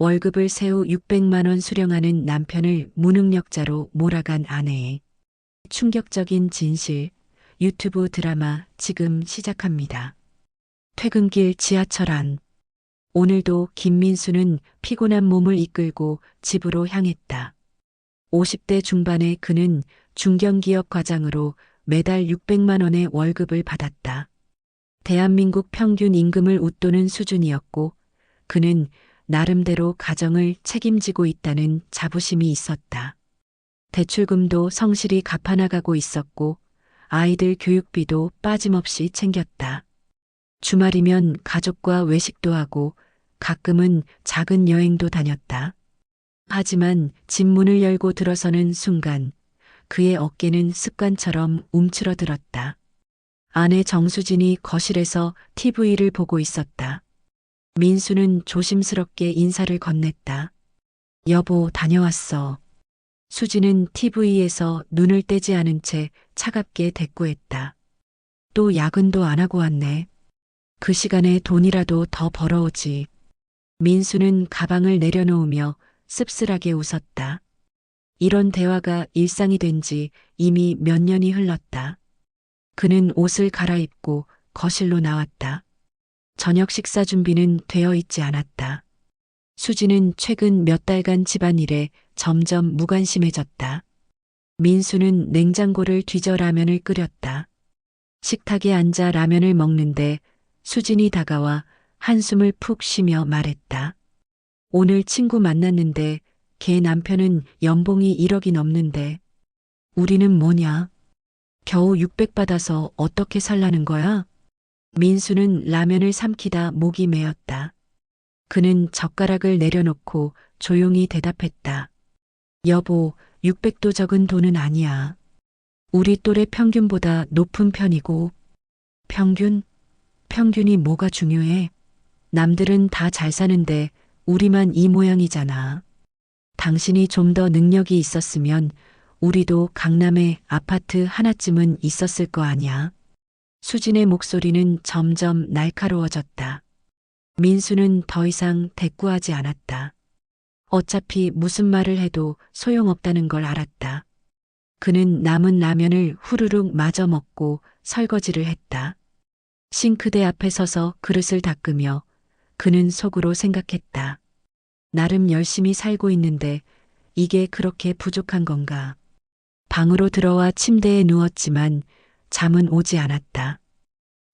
월급을 새우 600만 원 수령하는 남편을 무능력자로 몰아간 아내의 충격적인 진실. 유튜브 드라마 지금 시작합니다. 퇴근길 지하철 안. 오늘도 김민수는 피곤한 몸을 이끌고 집으로 향했다. 50대 중반의 그는 중견기업 과장으로 매달 600만 원의 월급을 받았다. 대한민국 평균 임금을 웃도는 수준이었고 그는 나름대로 가정을 책임지고 있다는 자부심이 있었다. 대출금도 성실히 갚아나가고 있었고 아이들 교육비도 빠짐없이 챙겼다. 주말이면 가족과 외식도 하고 가끔은 작은 여행도 다녔다. 하지만 집 문을 열고 들어서는 순간 그의 어깨는 습관처럼 움츠러들었다. 아내 정수진이 거실에서 TV를 보고 있었다. 민수는 조심스럽게 인사를 건넸다. 여보, 다녀왔어. 수지는 TV에서 눈을 떼지 않은 채 차갑게 대꾸했다. 또 야근도 안 하고 왔네. 그 시간에 돈이라도 더 벌어오지. 민수는 가방을 내려놓으며 씁쓸하게 웃었다. 이런 대화가 일상이 된 지 이미 몇 년이 흘렀다. 그는 옷을 갈아입고 거실로 나왔다. 저녁 식사 준비는 되어 있지 않았다. 수지는 최근 몇 달간 집안일에 점점 무관심해졌다. 민수는 냉장고를 뒤져 라면을 끓였다. 식탁에 앉아 라면을 먹는데 수진이 다가와 한숨을 푹 쉬며 말했다. 오늘 친구 만났는데 걔 남편은 연봉이 1억이 넘는데 우리는 뭐냐? 겨우 600 받아서 어떻게 살라는 거야? 민수는 라면을 삼키다 목이 메었다. 그는 젓가락을 내려놓고 조용히 대답했다. 여보, 600도 적은 돈은 아니야. 우리 또래 평균보다 높은 편이고. 평균? 평균이 뭐가 중요해? 남들은 다 잘 사는데 우리만 이 모양이잖아. 당신이 좀 더 능력이 있었으면 우리도 강남에 아파트 하나쯤은 있었을 거 아니야. 수진의 목소리는 점점 날카로워졌다. 민수는 더 이상 대꾸하지 않았다. 어차피 무슨 말을 해도 소용없다는 걸 알았다. 그는 남은 라면을 후루룩 마저 먹고 설거지를 했다. 싱크대 앞에 서서 그릇을 닦으며 그는 속으로 생각했다. 나름 열심히 살고 있는데 이게 그렇게 부족한 건가? 방으로 들어와 침대에 누웠지만 잠은 오지 않았다.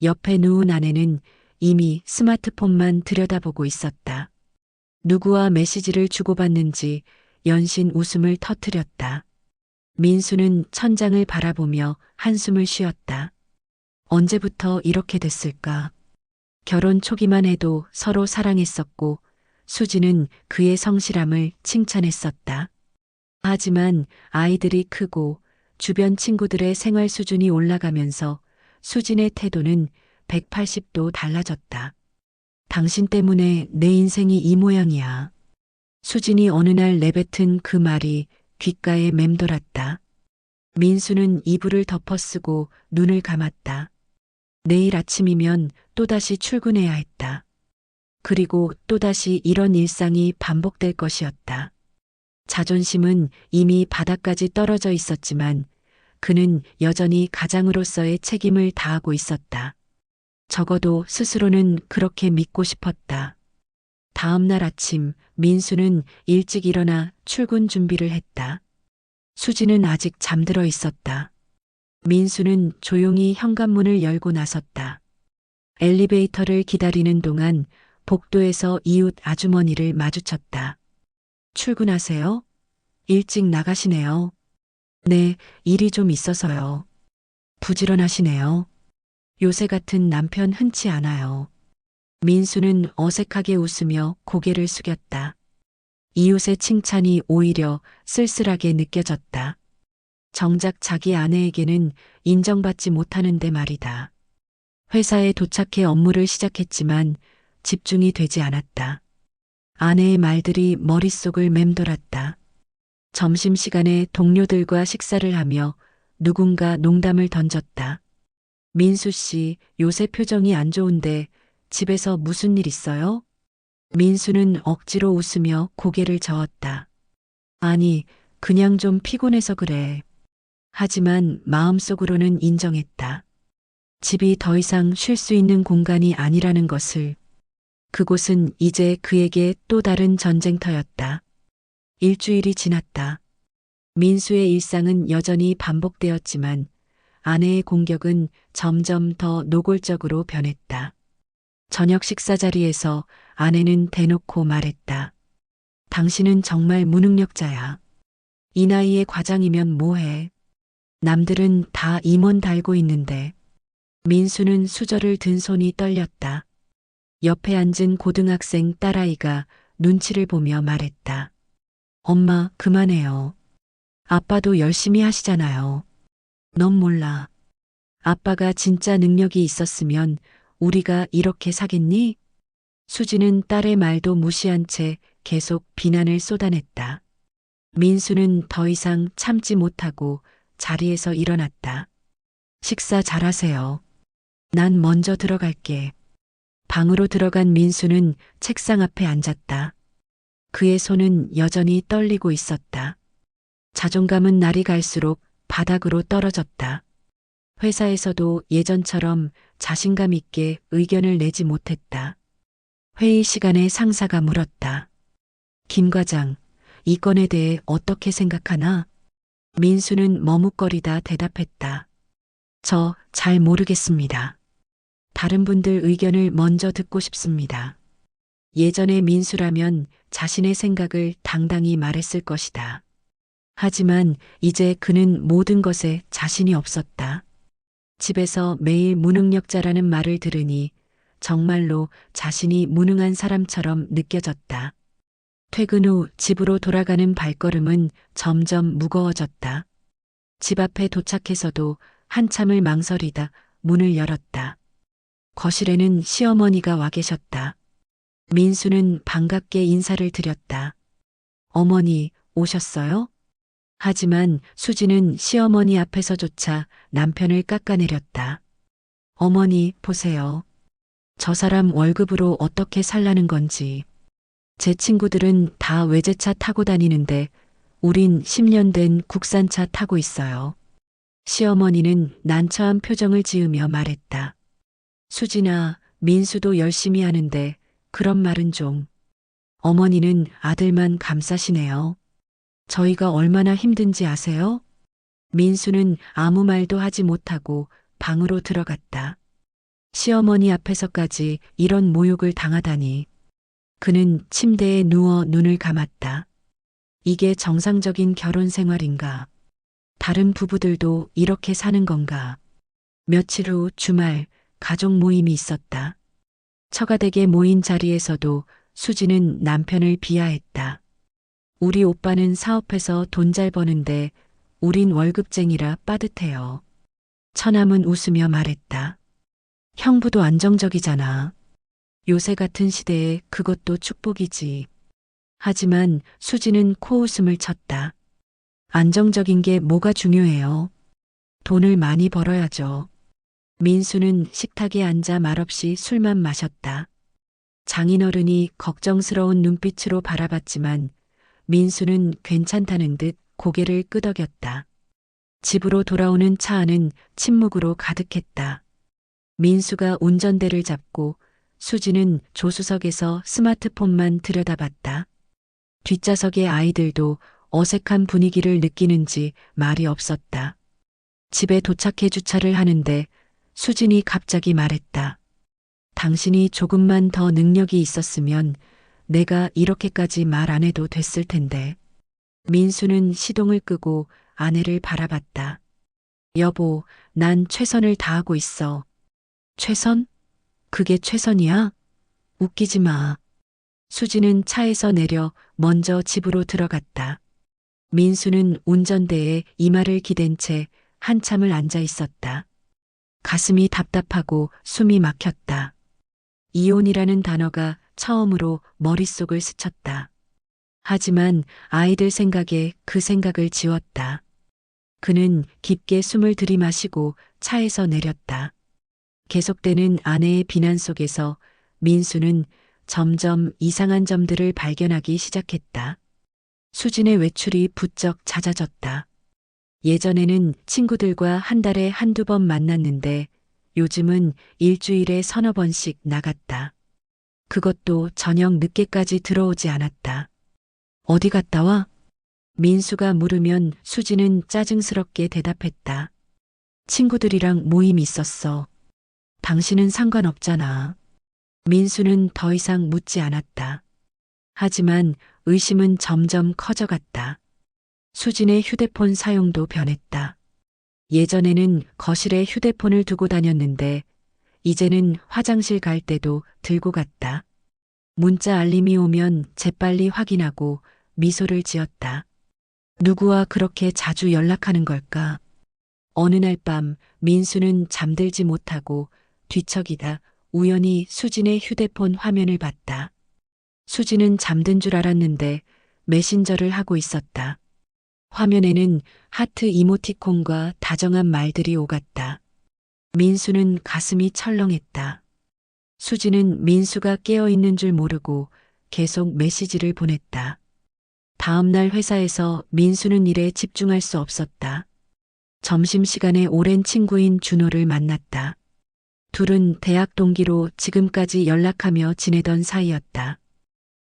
옆에 누운 아내는 이미 스마트폰만 들여다보고 있었다. 누구와 메시지를 주고받는지 연신 웃음을 터뜨렸다. 민수는 천장을 바라보며 한숨을 쉬었다. 언제부터 이렇게 됐을까? 결혼 초기만 해도 서로 사랑했었고 수지는 그의 성실함을 칭찬했었다. 하지만 아이들이 크고 주변 친구들의 생활 수준이 올라가면서 수진의 태도는 180도 달라졌다. 당신 때문에 내 인생이 이 모양이야. 수진이 어느 날 내뱉은 그 말이 귓가에 맴돌았다. 민수는 이불을 덮어쓰고 눈을 감았다. 내일 아침이면 또다시 출근해야 했다. 그리고 또다시 이런 일상이 반복될 것이었다. 자존심은 이미 바닥까지 떨어져 있었지만 그는 여전히 가장으로서의 책임을 다하고 있었다. 적어도 스스로는 그렇게 믿고 싶었다. 다음 날 아침 민수는 일찍 일어나 출근 준비를 했다. 수지는 아직 잠들어 있었다. 민수는 조용히 현관문을 열고 나섰다. 엘리베이터를 기다리는 동안 복도에서 이웃 아주머니를 마주쳤다. 출근하세요? 일찍 나가시네요. 네, 일이 좀 있어서요. 부지런하시네요. 요새 같은 남편 흔치 않아요. 민수는 어색하게 웃으며 고개를 숙였다. 이웃의 칭찬이 오히려 쓸쓸하게 느껴졌다. 정작 자기 아내에게는 인정받지 못하는데 말이다. 회사에 도착해 업무를 시작했지만 집중이 되지 않았다. 아내의 말들이 머릿속을 맴돌았다. 점심시간에 동료들과 식사를 하며 누군가 농담을 던졌다. 민수 씨, 요새 표정이 안 좋은데 집에서 무슨 일 있어요? 민수는 억지로 웃으며 고개를 저었다. 아니, 그냥 좀 피곤해서 그래. 하지만 마음속으로는 인정했다. 집이 더 이상 쉴 수 있는 공간이 아니라는 것을. 그곳은 이제 그에게 또 다른 전쟁터였다. 일주일이 지났다. 민수의 일상은 여전히 반복되었지만 아내의 공격은 점점 더 노골적으로 변했다. 저녁 식사 자리에서 아내는 대놓고 말했다. 당신은 정말 무능력자야. 이 나이에 과장이면 뭐해. 남들은 다 임원 달고 있는데. 민수는 수저를 든 손이 떨렸다. 옆에 앉은 고등학생 딸아이가 눈치를 보며 말했다. 엄마, 그만해요. 아빠도 열심히 하시잖아요. 넌 몰라. 아빠가 진짜 능력이 있었으면 우리가 이렇게 사겠니? 수지는 딸의 말도 무시한 채 계속 비난을 쏟아냈다. 민수는 더 이상 참지 못하고 자리에서 일어났다. 식사 잘하세요. 난 먼저 들어갈게. 방으로 들어간 민수는 책상 앞에 앉았다. 그의 손은 여전히 떨리고 있었다. 자존감은 날이 갈수록 바닥으로 떨어졌다. 회사에서도 예전처럼 자신감 있게 의견을 내지 못했다. 회의 시간에 상사가 물었다. 김 과장, 이 건에 대해 어떻게 생각하나? 민수는 머뭇거리다 대답했다. 저 잘 모르겠습니다. 다른 분들 의견을 먼저 듣고 싶습니다. 예전의 민수라면 자신의 생각을 당당히 말했을 것이다. 하지만 이제 그는 모든 것에 자신이 없었다. 집에서 매일 무능력자라는 말을 들으니 정말로 자신이 무능한 사람처럼 느껴졌다. 퇴근 후 집으로 돌아가는 발걸음은 점점 무거워졌다. 집 앞에 도착해서도 한참을 망설이다 문을 열었다. 거실에는 시어머니가 와 계셨다. 민수는 반갑게 인사를 드렸다. 어머니, 오셨어요? 하지만 수지는 시어머니 앞에서조차 남편을 깎아내렸다. 어머니, 보세요. 저 사람 월급으로 어떻게 살라는 건지. 제 친구들은 다 외제차 타고 다니는데 우린 10년 된 국산차 타고 있어요. 시어머니는 난처한 표정을 지으며 말했다. 수진아, 민수도 열심히 하는데 그런 말은 좀. 어머니는 아들만 감싸시네요. 저희가 얼마나 힘든지 아세요? 민수는 아무 말도 하지 못하고 방으로 들어갔다. 시어머니 앞에서까지 이런 모욕을 당하다니. 그는 침대에 누워 눈을 감았다. 이게 정상적인 결혼 생활인가? 다른 부부들도 이렇게 사는 건가? 며칠 후 주말 가족 모임이 있었다. 처가댁에 모인 자리에서도 수지는 남편을 비하했다. 우리 오빠는 사업해서 돈 잘 버는데 우린 월급쟁이라 빠듯해요. 처남은 웃으며 말했다. 형부도 안정적이잖아. 요새 같은 시대에 그것도 축복이지. 하지만 수지는 코웃음을 쳤다. 안정적인 게 뭐가 중요해요. 돈을 많이 벌어야죠. 민수는 식탁에 앉아 말없이 술만 마셨다. 장인어른이 걱정스러운 눈빛으로 바라봤지만 민수는 괜찮다는 듯 고개를 끄덕였다. 집으로 돌아오는 차 안은 침묵으로 가득했다. 민수가 운전대를 잡고 수지는 조수석에서 스마트폰만 들여다봤다. 뒷좌석의 아이들도 어색한 분위기를 느끼는지 말이 없었다. 집에 도착해 주차를 하는데 수진이 갑자기 말했다. 당신이 조금만 더 능력이 있었으면 내가 이렇게까지 말 안 해도 됐을 텐데. 민수는 시동을 끄고 아내를 바라봤다. 여보, 난 최선을 다하고 있어. 최선? 그게 최선이야? 웃기지 마. 수지는 차에서 내려 먼저 집으로 들어갔다. 민수는 운전대에 이마를 기댄 채 한참을 앉아 있었다. 가슴이 답답하고 숨이 막혔다. 이혼이라는 단어가 처음으로 머릿속을 스쳤다. 하지만 아이들 생각에 그 생각을 지웠다. 그는 깊게 숨을 들이마시고 차에서 내렸다. 계속되는 아내의 비난 속에서 민수는 점점 이상한 점들을 발견하기 시작했다. 수진의 외출이 부쩍 잦아졌다. 예전에는 친구들과 한 달에 한두 번 만났는데 요즘은 일주일에 서너 번씩 나갔다. 그것도 저녁 늦게까지 들어오지 않았다. 어디 갔다 와? 민수가 물으면 수진은 짜증스럽게 대답했다. 친구들이랑 모임 있었어. 당신은 상관없잖아. 민수는 더 이상 묻지 않았다. 하지만 의심은 점점 커져갔다. 수진의 휴대폰 사용도 변했다. 예전에는 거실에 휴대폰을 두고 다녔는데 이제는 화장실 갈 때도 들고 갔다. 문자 알림이 오면 재빨리 확인하고 미소를 지었다. 누구와 그렇게 자주 연락하는 걸까? 어느 날 밤 민수는 잠들지 못하고 뒤척이다 우연히 수진의 휴대폰 화면을 봤다. 수진은 잠든 줄 알았는데 메신저를 하고 있었다. 화면에는 하트 이모티콘과 다정한 말들이 오갔다. 민수는 가슴이 철렁했다. 수진은 민수가 깨어 있는 줄 모르고 계속 메시지를 보냈다. 다음 날 회사에서 민수는 일에 집중할 수 없었다. 점심시간에 오랜 친구인 준호를 만났다. 둘은 대학 동기로 지금까지 연락하며 지내던 사이였다.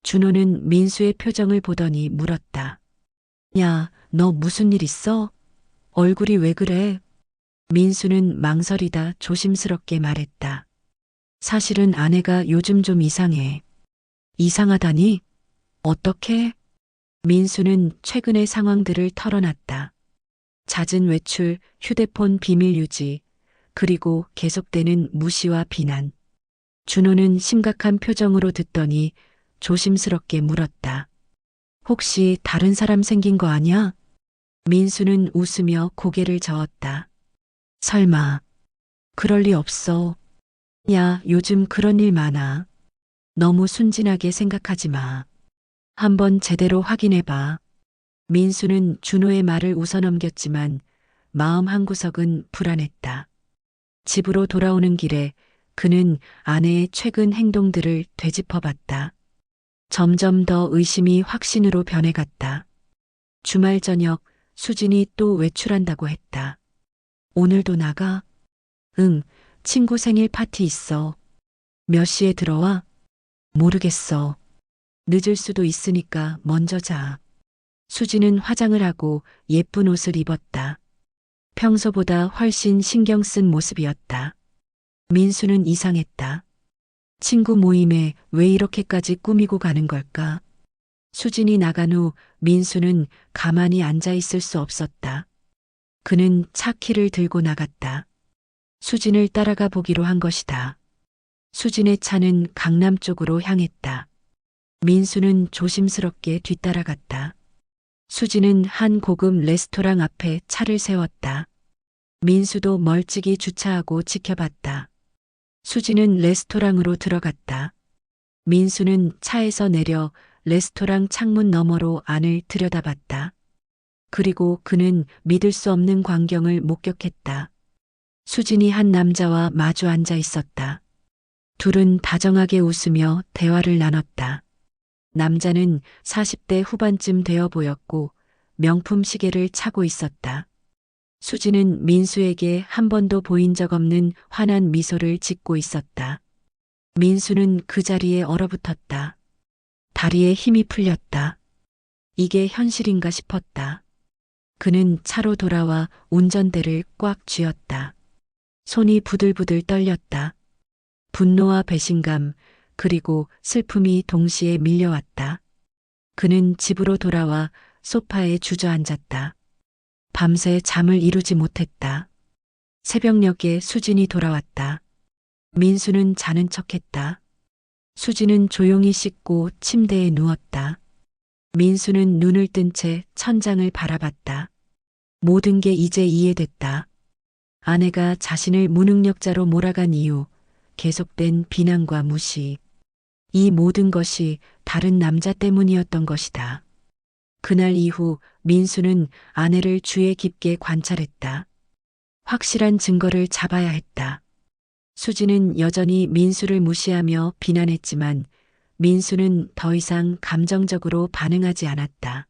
준호는 민수의 표정을 보더니 물었다. 야, 너 무슨 일 있어? 얼굴이 왜 그래? 민수는 망설이다 조심스럽게 말했다. 사실은 아내가 요즘 좀 이상해. 이상하다니? 어떻게? 민수는 최근의 상황들을 털어놨다. 잦은 외출, 휴대폰 비밀 유지, 그리고 계속되는 무시와 비난. 준호는 심각한 표정으로 듣더니 조심스럽게 물었다. 혹시 다른 사람 생긴 거 아냐? 민수는 웃으며 고개를 저었다. 설마. 그럴 리 없어. 야, 요즘 그런 일 많아. 너무 순진하게 생각하지 마. 한번 제대로 확인해 봐. 민수는 준호의 말을 웃어넘겼지만 마음 한구석은 불안했다. 집으로 돌아오는 길에 그는 아내의 최근 행동들을 되짚어봤다. 점점 더 의심이 확신으로 변해갔다. 주말 저녁 수진이 또 외출한다고 했다. 오늘도 나가? 응, 친구 생일 파티 있어. 몇 시에 들어와? 모르겠어. 늦을 수도 있으니까 먼저 자. 수진은 화장을 하고 예쁜 옷을 입었다. 평소보다 훨씬 신경 쓴 모습이었다. 민수는 이상했다. 친구 모임에 왜 이렇게까지 꾸미고 가는 걸까? 수진이 나간 후 민수는 가만히 앉아 있을 수 없었다. 그는 차 키를 들고 나갔다. 수진을 따라가 보기로 한 것이다. 수진의 차는 강남 쪽으로 향했다. 민수는 조심스럽게 뒤따라갔다. 수진은 한 고급 레스토랑 앞에 차를 세웠다. 민수도 멀찍이 주차하고 지켜봤다. 수진은 레스토랑으로 들어갔다. 민수는 차에서 내려 레스토랑 창문 너머로 안을 들여다봤다. 그리고 그는 믿을 수 없는 광경을 목격했다. 수진이 한 남자와 마주 앉아 있었다. 둘은 다정하게 웃으며 대화를 나눴다. 남자는 40대 후반쯤 되어 보였고 명품 시계를 차고 있었다. 수진은 민수에게 한 번도 보인 적 없는 환한 미소를 짓고 있었다. 민수는 그 자리에 얼어붙었다. 다리에 힘이 풀렸다. 이게 현실인가 싶었다. 그는 차로 돌아와 운전대를 꽉 쥐었다. 손이 부들부들 떨렸다. 분노와 배신감, 그리고 슬픔이 동시에 밀려왔다. 그는 집으로 돌아와 소파에 주저앉았다. 밤새 잠을 이루지 못했다. 새벽녘에 수진이 돌아왔다. 민수는 자는 척했다. 수진은 조용히 씻고 침대에 누웠다. 민수는 눈을 뜬 채 천장을 바라봤다. 모든 게 이제 이해됐다. 아내가 자신을 무능력자로 몰아간 이유, 계속된 비난과 무시. 이 모든 것이 다른 남자 때문이었던 것이다. 그날 이후 민수는 아내를 주의 깊게 관찰했다. 확실한 증거를 잡아야 했다. 수지는 여전히 민수를 무시하며 비난했지만 민수는 더 이상 감정적으로 반응하지 않았다.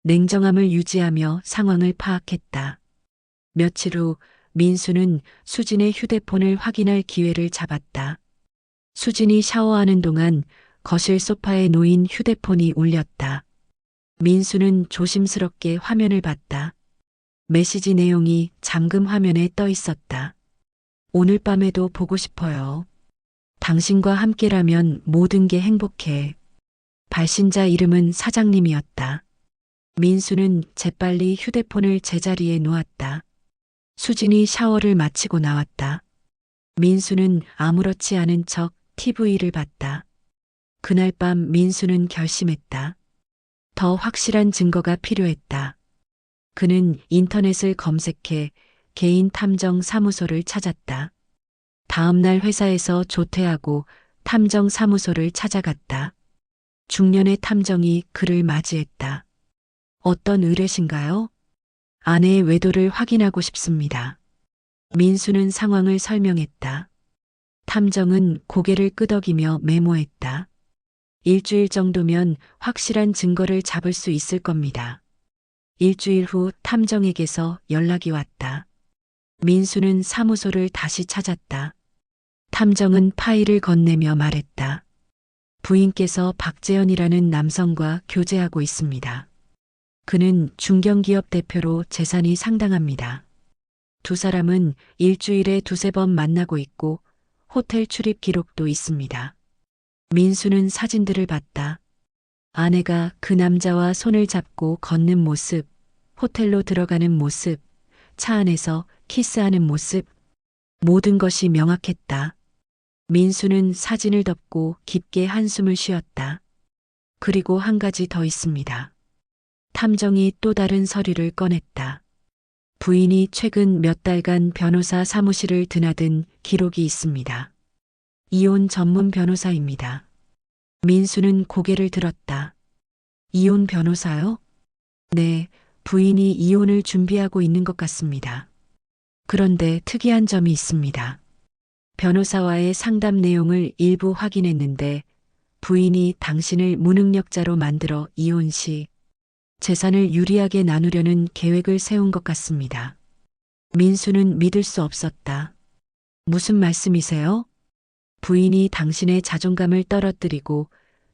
냉정함을 유지하며 상황을 파악했다. 며칠 후 민수는 수진의 휴대폰을 확인할 기회를 잡았다. 수진이 샤워하는 동안 거실 소파에 놓인 휴대폰이 울렸다. 민수는 조심스럽게 화면을 봤다. 메시지 내용이 잠금 화면에 떠 있었다. 오늘 밤에도 보고 싶어요. 당신과 함께라면 모든 게 행복해. 발신자 이름은 사장님이었다. 민수는 재빨리 휴대폰을 제자리에 놓았다. 수진이 샤워를 마치고 나왔다. 민수는 아무렇지 않은 척 TV를 봤다. 그날 밤 민수는 결심했다. 더 확실한 증거가 필요했다. 그는 인터넷을 검색해 개인 탐정 사무소를 찾았다. 다음 날 회사에서 조퇴하고 탐정 사무소를 찾아갔다. 중년의 탐정이 그를 맞이했다. 어떤 의뢰신가요? 아내의 외도를 확인하고 싶습니다. 민수는 상황을 설명했다. 탐정은 고개를 끄덕이며 메모했다. 일주일 정도면 확실한 증거를 잡을 수 있을 겁니다. 일주일 후 탐정에게서 연락이 왔다. 민수는 사무소를 다시 찾았다. 탐정은 파일을 건네며 말했다. 부인께서 박재현이라는 남성과 교제하고 있습니다. 그는 중견기업 대표로 재산이 상당합니다. 두 사람은 일주일에 두세 번 만나고 있고 호텔 출입 기록도 있습니다. 민수는 사진들을 봤다. 아내가 그 남자와 손을 잡고 걷는 모습, 호텔로 들어가는 모습, 차 안에서 키스하는 모습, 모든 것이 명확했다. 민수는 사진을 덮고 깊게 한숨을 쉬었다. 그리고 한 가지 더 있습니다. 탐정이 또 다른 서류를 꺼냈다. 부인이 최근 몇 달간 변호사 사무실을 드나든 기록이 있습니다. 이혼 전문 변호사입니다. 민수는 고개를 들었다. 이혼 변호사요? 네, 부인이 이혼을 준비하고 있는 것 같습니다. 그런데 특이한 점이 있습니다. 변호사와의 상담 내용을 일부 확인했는데 부인이 당신을 무능력자로 만들어 이혼 시 재산을 유리하게 나누려는 계획을 세운 것 같습니다. 민수는 믿을 수 없었다. 무슨 말씀이세요? 부인이 당신의 자존감을 떨어뜨리고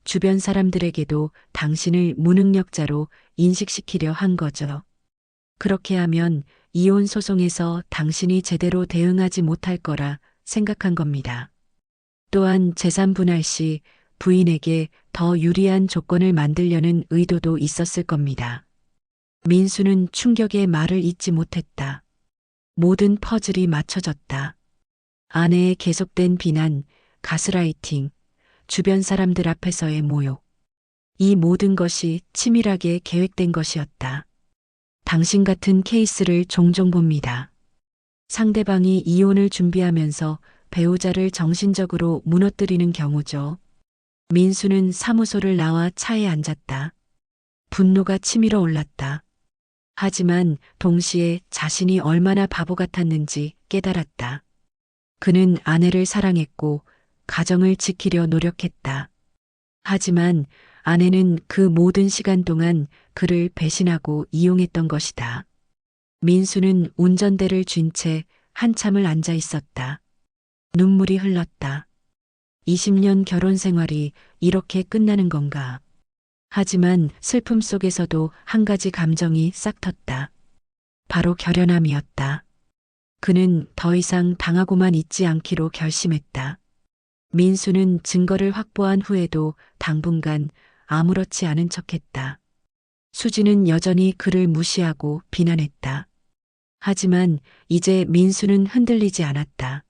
주변 사람들에게도 당신을 무능력자로 인식시키려 한 거죠. 그렇게 하면 이혼 소송에서 당신이 제대로 대응하지 못할 거라 생각한 겁니다. 또한 재산 분할 시 부인에게 더 유리한 조건을 만들려는 의도도 있었을 겁니다. 민수는 충격의 말을 잇지 못했다. 모든 퍼즐이 맞춰졌다. 아내의 계속된 비난, 가스라이팅, 주변 사람들 앞에서의 모욕. 이 모든 것이 치밀하게 계획된 것이었다. 당신 같은 케이스를 종종 봅니다. 상대방이 이혼을 준비하면서 배우자를 정신적으로 무너뜨리는 경우죠. 민수는 사무소를 나와 차에 앉았다. 분노가 치밀어 올랐다. 하지만 동시에 자신이 얼마나 바보 같았는지 깨달았다. 그는 아내를 사랑했고 가정을 지키려 노력했다. 하지만 아내는 그 모든 시간 동안 그를 배신하고 이용했던 것이다. 민수는 운전대를 쥔 채 한참을 앉아 있었다. 눈물이 흘렀다. 20년 결혼 생활이 이렇게 끝나는 건가? 하지만 슬픔 속에서도 한 가지 감정이 싹 텄다. 바로 결연함이었다. 그는 더 이상 당하고만 있지 않기로 결심했다. 민수는 증거를 확보한 후에도 당분간 아무렇지 않은 척했다. 수지는 여전히 그를 무시하고 비난했다. 하지만 이제 민수는 흔들리지 않았다.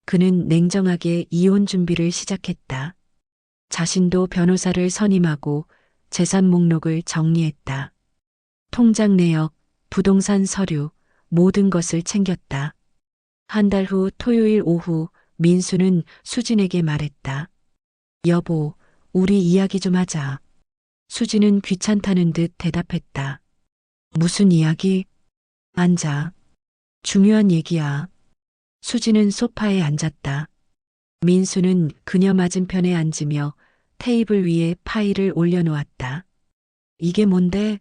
그는 냉정하게 이혼 준비를 시작했다. 자신도 변호사를 선임하고 재산 목록을 정리했다. 통장 내역, 부동산 서류, 모든 것을 챙겼다. 한 달 후 토요일 오후 민수는 수진에게 말했다. 여보, 우리 이야기 좀 하자. 수진은 귀찮다는 듯 대답했다. 무슨 이야기? 앉아. 중요한 얘기야. 수진은 소파에 앉았다. 민수는 그녀 맞은편에 앉으며 테이블 위에 파일을 올려놓았다. 이게 뭔데?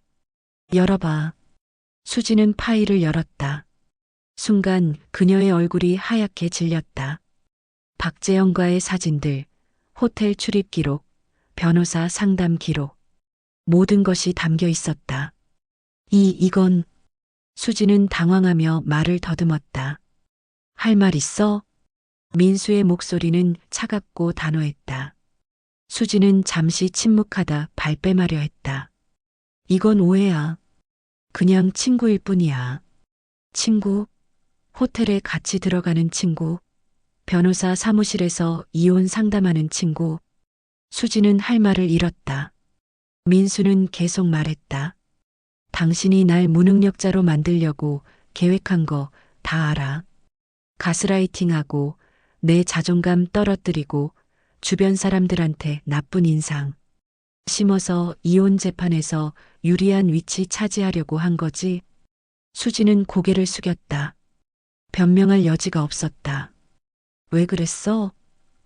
열어봐. 수지는 파일을 열었다. 순간 그녀의 얼굴이 하얗게 질렸다. 박재영과의 사진들, 호텔 출입 기록, 변호사 상담 기록, 모든 것이 담겨 있었다. 이건 수지는 당황하며 말을 더듬었다. 할 말 있어? 민수의 목소리는 차갑고 단호했다. 수지는 잠시 침묵하다 발뺌하려 했다. 이건 오해야. 그냥 친구일 뿐이야. 친구? 호텔에 같이 들어가는 친구? 변호사 사무실에서 이혼 상담하는 친구? 수지는 할 말을 잃었다. 민수는 계속 말했다. 당신이 날 무능력자로 만들려고 계획한 거 다 알아. 가스라이팅하고 내 자존감 떨어뜨리고 주변 사람들한테 나쁜 인상 심어서 이혼 재판에서 유리한 위치 차지하려고 한 거지. 수지는 고개를 숙였다. 변명할 여지가 없었다. 왜 그랬어?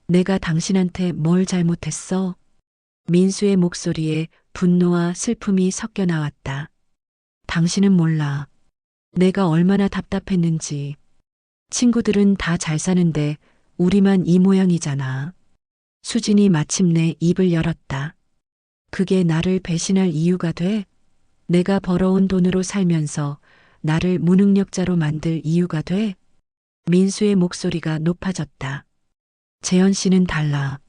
내가 당신한테 뭘 잘못했어? 민수의 목소리에 분노와 슬픔이 섞여 나왔다. 당신은 몰라. 내가 얼마나 답답했는지. 친구들은 다 잘 사는데 우리만 이 모양이잖아. 수진이 마침내 입을 열었다. 그게 나를 배신할 이유가 돼? 내가 벌어온 돈으로 살면서 나를 무능력자로 만들 이유가 돼? 민수의 목소리가 높아졌다. 재현 씨는 달라.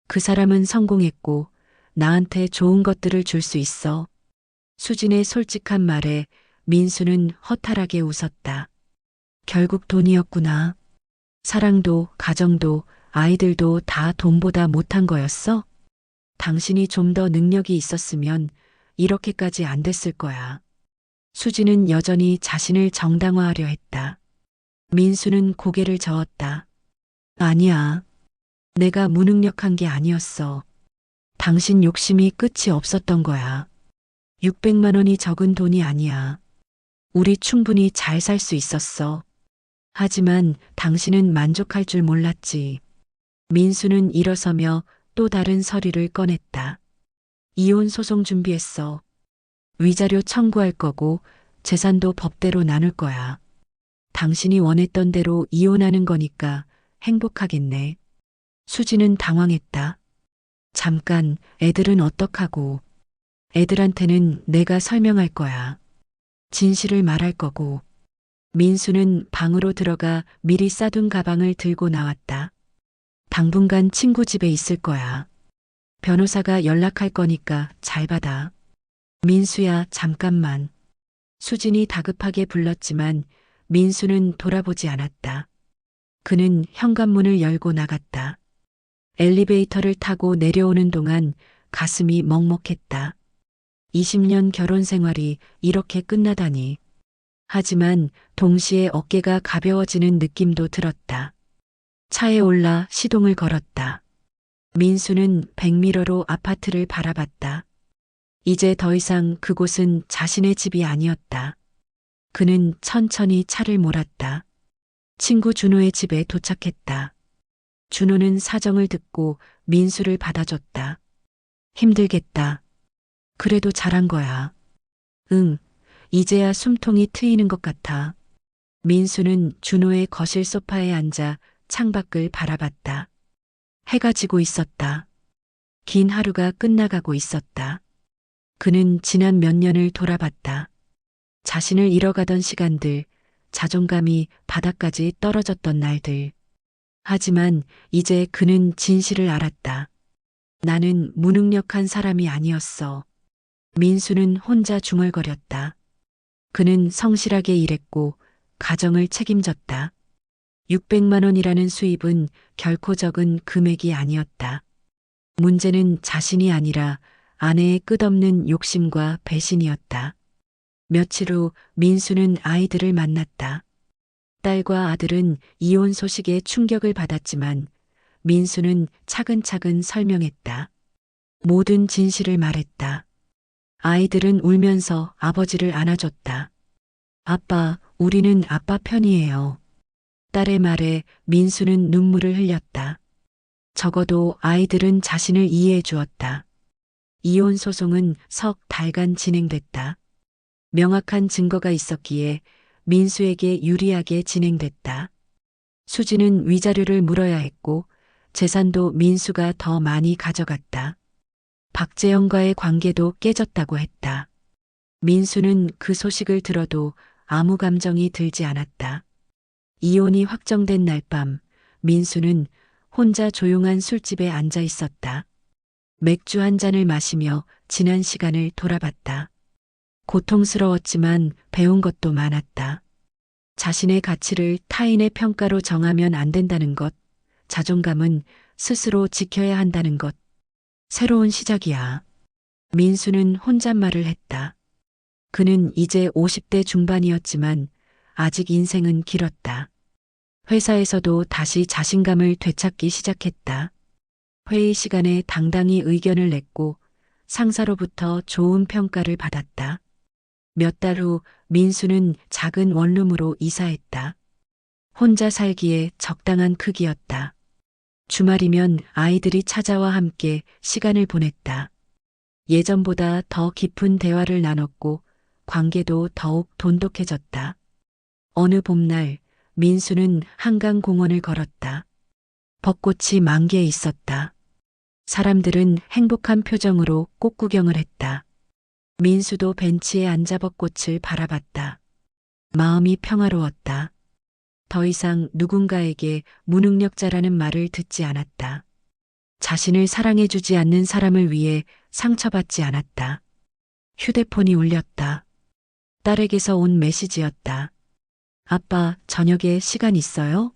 그 사람은 성공했고 나한테 좋은 것들을 줄 수 있어. 수진의 솔직한 말에 민수는 허탈하게 웃었다. 결국 돈이었구나. 사랑도 가정도 아이들도 다 돈보다 못한 거였어? 당신이 좀 더 능력이 있었으면 이렇게까지 안 됐을 거야. 수지는 여전히 자신을 정당화하려 했다. 민수는 고개를 저었다. 아니야. 내가 무능력한 게 아니었어. 당신 욕심이 끝이 없었던 거야. 600만 원이 적은 돈이 아니야. 우리 충분히 잘 살 수 있었어. 하지만 당신은 만족할 줄 몰랐지. 민수는 일어서며 또 다른 서류를 꺼냈다. 이혼 소송 준비했어. 위자료 청구할 거고 재산도 법대로 나눌 거야. 당신이 원했던 대로 이혼하는 거니까 행복하겠네. 수지는 당황했다. 잠깐, 애들은 어떡하고. 애들한테는 내가 설명할 거야. 진실을 말할 거고. 민수는 방으로 들어가 미리 싸둔 가방을 들고 나왔다. 당분간 친구 집에 있을 거야. 변호사가 연락할 거니까 잘 받아. 민수야, 잠깐만. 수진이 다급하게 불렀지만 민수는 돌아보지 않았다. 그는 현관문을 열고 나갔다. 엘리베이터를 타고 내려오는 동안 가슴이 먹먹했다. 20년 결혼 생활이 이렇게 끝나다니. 하지만 동시에 어깨가 가벼워지는 느낌도 들었다. 차에 올라 시동을 걸었다. 민수는 백미러로 아파트를 바라봤다. 이제 더 이상 그곳은 자신의 집이 아니었다. 그는 천천히 차를 몰았다. 친구 준호의 집에 도착했다. 준호는 사정을 듣고 민수를 받아줬다. 힘들겠다. 그래도 잘한 거야. 응, 이제야 숨통이 트이는 것 같아. 민수는 준호의 거실 소파에 앉아 창밖을 바라봤다. 해가 지고 있었다. 긴 하루가 끝나가고 있었다. 그는 지난 몇 년을 돌아봤다. 자신을 잃어가던 시간들, 자존감이 바닥까지 떨어졌던 날들. 하지만 이제 그는 진실을 알았다. 나는 무능력한 사람이 아니었어. 민수는 혼자 중얼거렸다. 그는 성실하게 일했고 가정을 책임졌다. 600만 원이라는 수입은 결코 적은 금액이 아니었다. 문제는 자신이 아니라 아내의 끝없는 욕심과 배신이었다. 며칠 후 민수는 아이들을 만났다. 딸과 아들은 이혼 소식에 충격을 받았지만 민수는 차근차근 설명했다. 모든 진실을 말했다. 아이들은 울면서 아버지를 안아줬다. 아빠, 우리는 아빠 편이에요. 딸의 말에 민수는 눈물을 흘렸다. 적어도 아이들은 자신을 이해해 주었다. 이혼 소송은 석 달간 진행됐다. 명확한 증거가 있었기에 민수에게 유리하게 진행됐다. 수지는 위자료를 물어야 했고 재산도 민수가 더 많이 가져갔다. 박재영과의 관계도 깨졌다고 했다. 민수는 그 소식을 들어도 아무 감정이 들지 않았다. 이혼이 확정된 날 밤 민수는 혼자 조용한 술집에 앉아 있었다. 맥주 한 잔을 마시며 지난 시간을 돌아봤다. 고통스러웠지만 배운 것도 많았다. 자신의 가치를 타인의 평가로 정하면 안 된다는 것, 자존감은 스스로 지켜야 한다는 것. 새로운 시작이야. 민수는 혼잣말을 했다. 그는 이제 50대 중반이었지만 아직 인생은 길었다. 회사에서도 다시 자신감을 되찾기 시작했다. 회의 시간에 당당히 의견을 냈고 상사로부터 좋은 평가를 받았다. 몇 달 후 민수는 작은 원룸으로 이사했다. 혼자 살기에 적당한 크기였다. 주말이면 아이들이 찾아와 함께 시간을 보냈다. 예전보다 더 깊은 대화를 나눴고 관계도 더욱 돈독해졌다. 어느 봄날 민수는 한강공원을 걸었다. 벚꽃이 만개해 있었다. 사람들은 행복한 표정으로 꽃구경을 했다. 민수도 벤치에 앉아 벚꽃을 바라봤다. 마음이 평화로웠다. 더 이상 누군가에게 무능력자라는 말을 듣지 않았다. 자신을 사랑해주지 않는 사람을 위해 상처받지 않았다. 휴대폰이 울렸다. 딸에게서 온 메시지였다. 아빠, 저녁에 시간 있어요?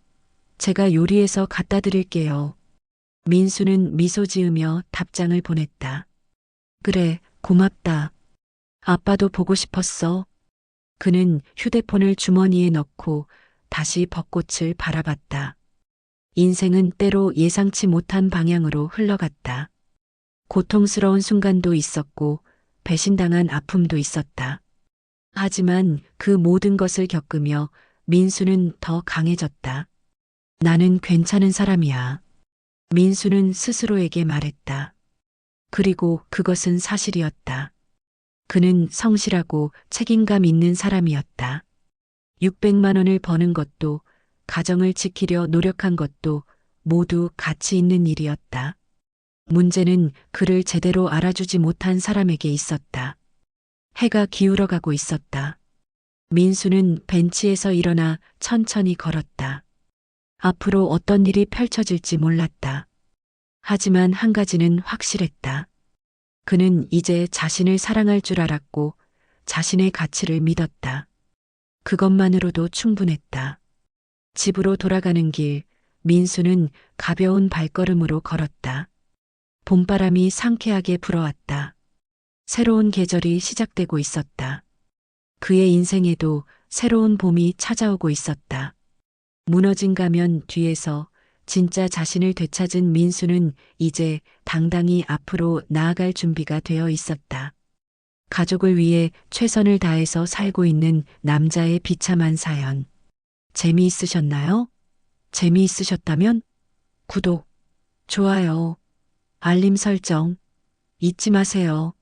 제가 요리해서 갖다 드릴게요. 민수는 미소 지으며 답장을 보냈다. 그래, 고맙다. 아빠도 보고 싶었어. 그는 휴대폰을 주머니에 넣고 다시 벚꽃을 바라봤다. 인생은 때로 예상치 못한 방향으로 흘러갔다. 고통스러운 순간도 있었고 배신당한 아픔도 있었다. 하지만 그 모든 것을 겪으며 민수는 더 강해졌다. 나는 괜찮은 사람이야. 민수는 스스로에게 말했다. 그리고 그것은 사실이었다. 그는 성실하고 책임감 있는 사람이었다. 600만 원을 버는 것도 가정을 지키려 노력한 것도 모두 가치 있는 일이었다. 문제는 그를 제대로 알아주지 못한 사람에게 있었다. 해가 기울어가고 있었다. 민수는 벤치에서 일어나 천천히 걸었다. 앞으로 어떤 일이 펼쳐질지 몰랐다. 하지만 한 가지는 확실했다. 그는 이제 자신을 사랑할 줄 알았고 자신의 가치를 믿었다. 그것만으로도 충분했다. 집으로 돌아가는 길, 민수는 가벼운 발걸음으로 걸었다. 봄바람이 상쾌하게 불어왔다. 새로운 계절이 시작되고 있었다. 그의 인생에도 새로운 봄이 찾아오고 있었다. 무너진 가면 뒤에서 진짜 자신을 되찾은 민수는 이제 당당히 앞으로 나아갈 준비가 되어 있었다. 가족을 위해 최선을 다해서 살고 있는 남자의 비참한 사연. 재미있으셨나요? 재미있으셨다면 구독, 좋아요, 알림 설정 잊지 마세요.